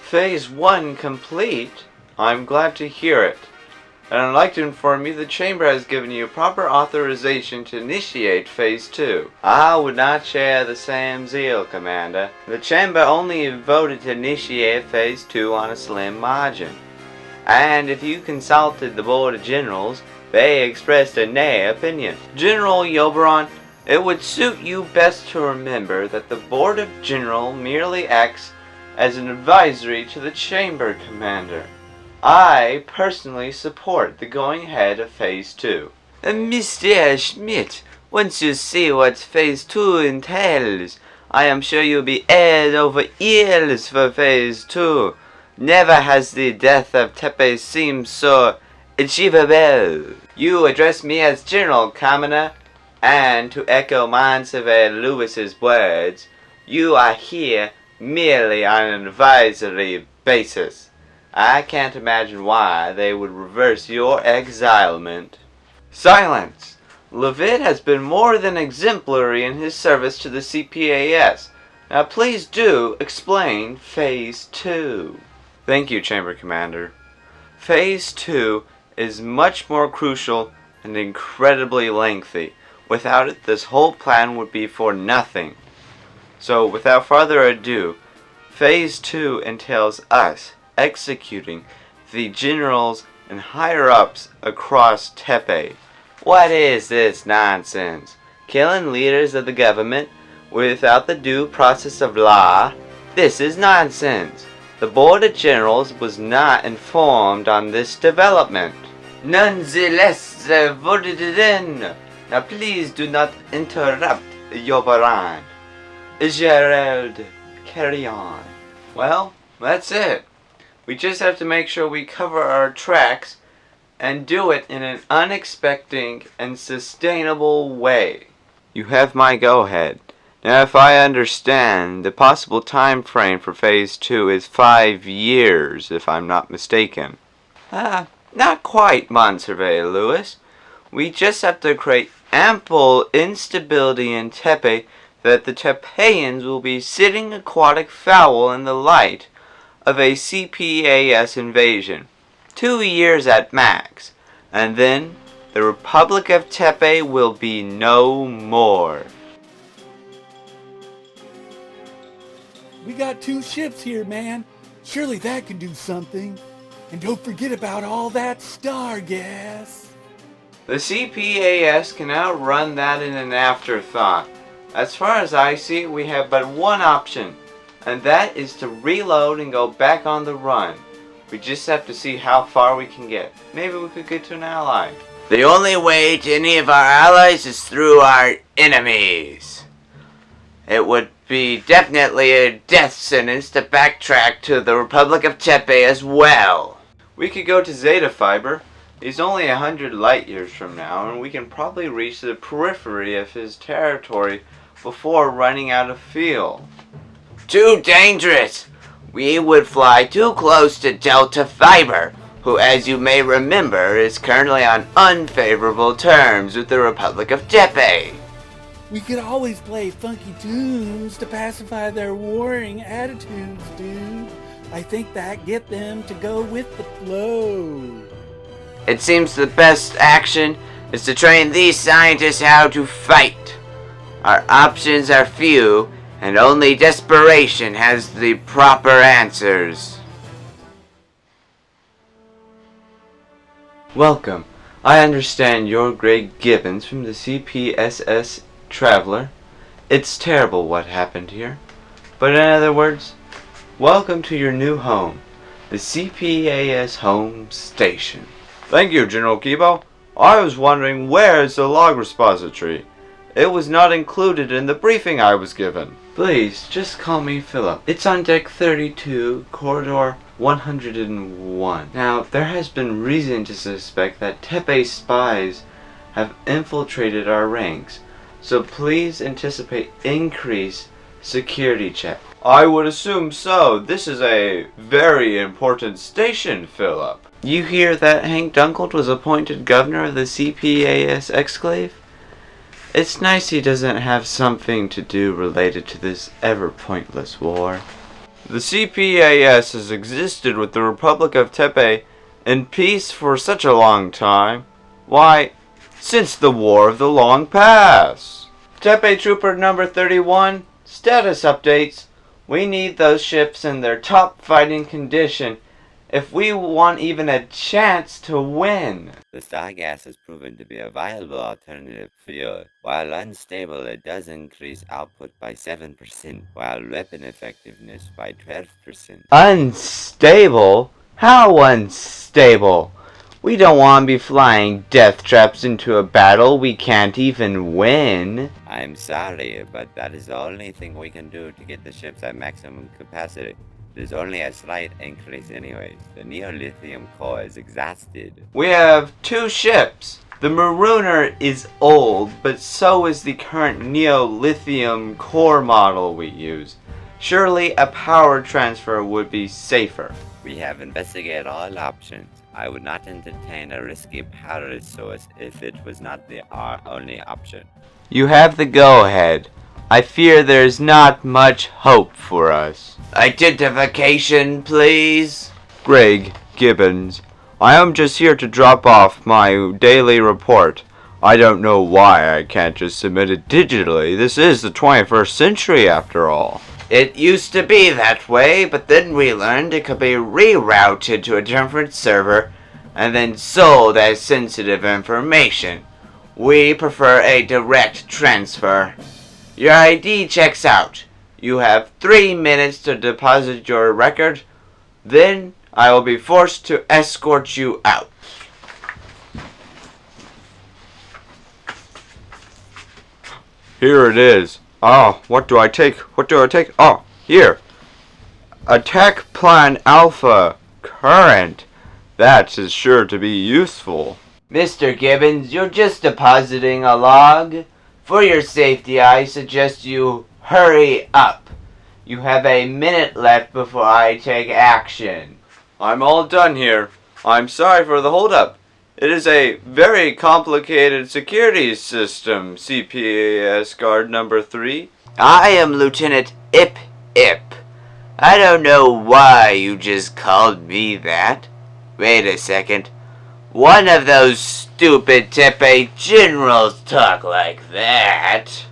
Phase 1 complete? I'm glad to hear it. And I'd like to inform you the Chamber has given you proper authorization to initiate Phase 2. I would not share the same zeal, Commander. The Chamber only voted to initiate Phase 2 on a slim margin. And if you consulted the Board of Generals, they expressed a nay opinion. General Yoberon, it would suit you best to remember that the Board of Generals merely acts as an advisory to the Chamber, Commander. I personally support the going ahead of Phase 2. Mr. Schmidt, once you see what Phase 2 entails, I am sure you'll be head over ears for Phase 2. Never has the death of Tepay seemed so achievable. You address me as General, Commoner, and to echo Mine Surveyor Lewis's words, you are here merely on an advisory basis. I can't imagine why they would reverse your exilement. Silence! Levitt has been more than exemplary in his service to the CPAS. Now please do explain Phase 2. Thank you, Chamber Commander. Phase 2 is much more crucial and incredibly lengthy. Without it, this whole plan would be for nothing. So, without further ado, Phase 2 entails us executing the generals and higher-ups across Tepay. What is this nonsense? Killing leaders of the government without the due process of law? This is nonsense. The Board of Generals was not informed on this development. Nonetheless, they voted it in. Now please do not interrupt, Yoberon. Gerald, carry on. Well, that's it. We just have to make sure we cover our tracks and do it in an unexpected and sustainable way. You have my go-ahead. Now if I understand, the possible time frame for Phase 2 is 5 years, if I'm not mistaken. Not quite, Mon Surveyor Lewis. We just have to create ample instability in Tepay that the Tepayans will be sitting aquatic fowl in the light of a CPAS invasion. 2 years at max. And then the Republic of Tepay will be no more. We got 2 ships here, man. Surely that can do something. And don't forget about all that star gas. The CPAS can outrun that in an afterthought. As far as I see it, we have but one option, and that is to reload and go back on the run. We just have to see how far we can get. Maybe we could get to an ally. The only way to any of our allies is through our enemies. It would be definitely a death sentence to backtrack to the Republic of Tepay as well. We could go to Zeta Fiber. He's only 100 light years from now, and we can probably reach the periphery of his territory before running out of fuel. Too dangerous! We would fly too close to Delta Fiber, who, as you may remember, is currently on unfavorable terms with the Republic of Tepay. We could always play funky tunes to pacify their warring attitudes, dude. I think that get them to go with the flow. It seems the best action is to train these scientists how to fight. Our options are few, and only desperation has the proper answers. Welcome. I understand you're Greg Gibbons from the CPSS Traveler. It's terrible what happened here. But in other words, welcome to your new home, the CPAS home station. Thank you, General Kibo. I was wondering where's the log repository? It was not included in the briefing I was given. Please, just call me Philip. It's on deck 32, corridor 101. Now, there has been reason to suspect that Tepay spies have infiltrated our ranks, so please anticipate increased security check. I would assume so. This is a very important station, Philip. You hear that Hank Dunkeld was appointed governor of the CPAS exclave? It's nice he doesn't have something to do related to this ever-pointless war. The CPAS has existed with the Republic of Tepay in peace for such a long time. Why, since the War of the Long Pass. Tepay Trooper number 31, status updates. We need those ships in their top fighting condition if we want even a chance to win. The star gas has proven to be a viable alternative fuel. While unstable, it does increase output by 7%, while weapon effectiveness by 12%. Unstable? How unstable? We don't want to be flying death traps into a battle we can't even win. I'm sorry, but that is the only thing we can do to get the ships at maximum capacity. There's only a slight increase anyways. The neo-lithium core is exhausted. We have two ships. The Marooner is old, but so is the current neo-lithium core model we use. Surely a power transfer would be safer. We have investigated all options. I would not entertain a risky power source if it was not our only option. You have the go-ahead. I fear there's not much hope for us. Identification, please. Greg Gibbons. I am just here to drop off my daily report. I don't know why I can't just submit it digitally. This is the 21st century after all. It used to be that way, but then we learned it could be rerouted to a different server and then sold as sensitive information. We prefer a direct transfer. Your ID checks out. You have 3 minutes to deposit your record. Then I will be forced to escort you out. Here it is. Oh, what do I take? Oh, here. Attack Plan Alpha. Current. That is sure to be useful. Mr. Gibbons, you're just depositing a log. For your safety, I suggest you hurry up. You have a minute left before I take action. I'm all done here. I'm sorry for the holdup. It is a very complicated security system, CPAS guard number 3. I am Lieutenant Ip Ip. I don't know why you just called me that. Wait a second. One of those stupid Tepay generals talk like that.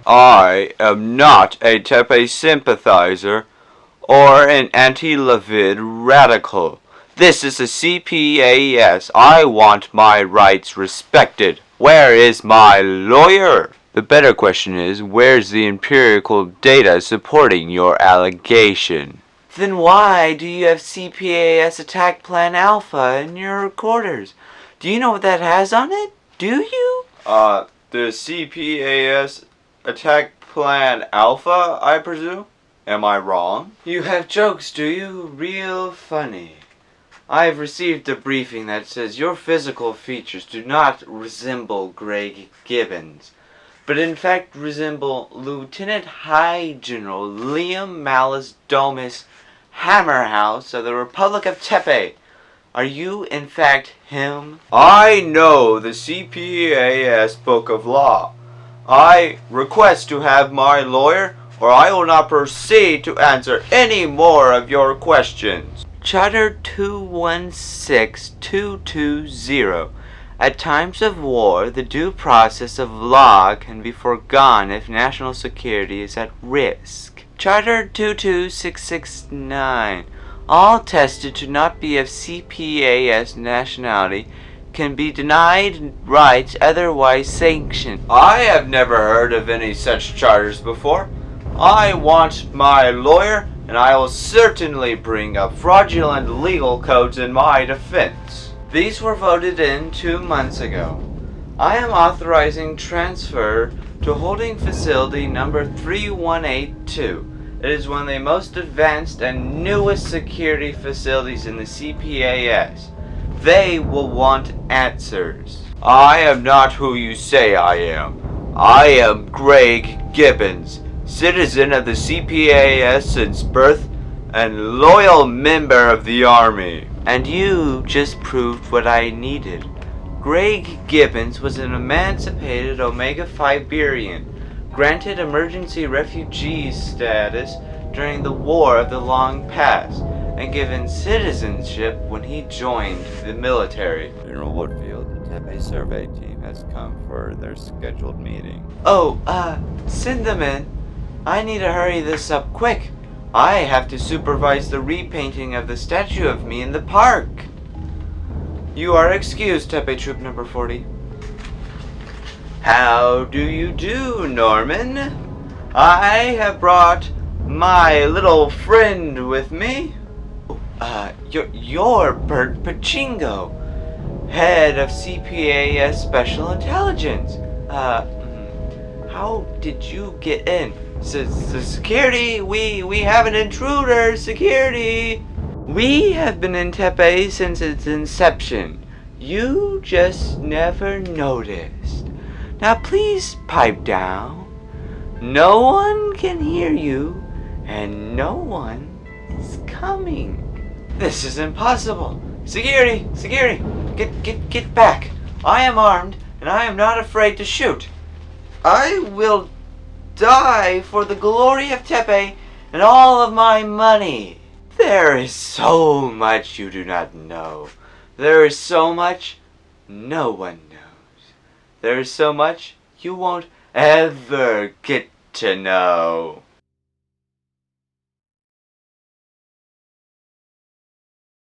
I am not a Tepay sympathizer or an anti-Levid radical. This is a CPAS. I want my rights respected. Where is my lawyer? The better question is, where's the empirical data supporting your allegation? Then why do you have CPAS Attack Plan Alpha in your quarters? Do you know what that has on it? Do you? The CPAS Attack Plan Alpha, I presume? Am I wrong? You have jokes, do you? Real funny. I have received a briefing that says your physical features do not resemble Greg Gibbons, but in fact resemble Lieutenant High General Liam Malus Domus Hammerhouse of the Republic of Tepay. Are you, in fact, him? I know the CPAS Book of Law. I request to have my lawyer, or I will not proceed to answer any more of your questions. Charter 216220. At times of war, the due process of law can be foregone if national security is at risk. Charter 22669. All tested to not be of CPAS nationality can be denied rights otherwise sanctioned. I have never heard of any such charters before. I want my lawyer, and I will certainly bring up fraudulent legal codes in my defense. These were voted in 2 months ago. I am authorizing transfer to holding facility number 3182. It is one of the most advanced and newest security facilities in the CPAS. They will want answers. I am not who you say I am. I am Greg Gibbons, citizen of the CPAS since birth and loyal member of the Army. And you just proved what I needed. Greg Gibbons was an emancipated Omega Fiberian, granted emergency refugee status during the War of the Long Past and given citizenship when he joined the military. General Woodfield, the Tepay survey team has come for their scheduled meeting. Oh, send them in. I need to hurry this up quick. I have to supervise the repainting of the statue of me in the park. You are excused, Tepay Troop number 40. How do you do, Norman? I have brought my little friend with me. You're Bert Pachingo, head of CPAS Special Intelligence. How did you get in? Security, we have an intruder, security. We have been in Tepay since its inception. You just never noticed. Now please pipe down. No one can hear you, and no one is coming. This is impossible. Security, get back. I am armed, and I am not afraid to shoot. I will die for the glory of Tepay and all of my money. There is so much you do not know. There is so much no one knows. There is so much you won't ever get to know.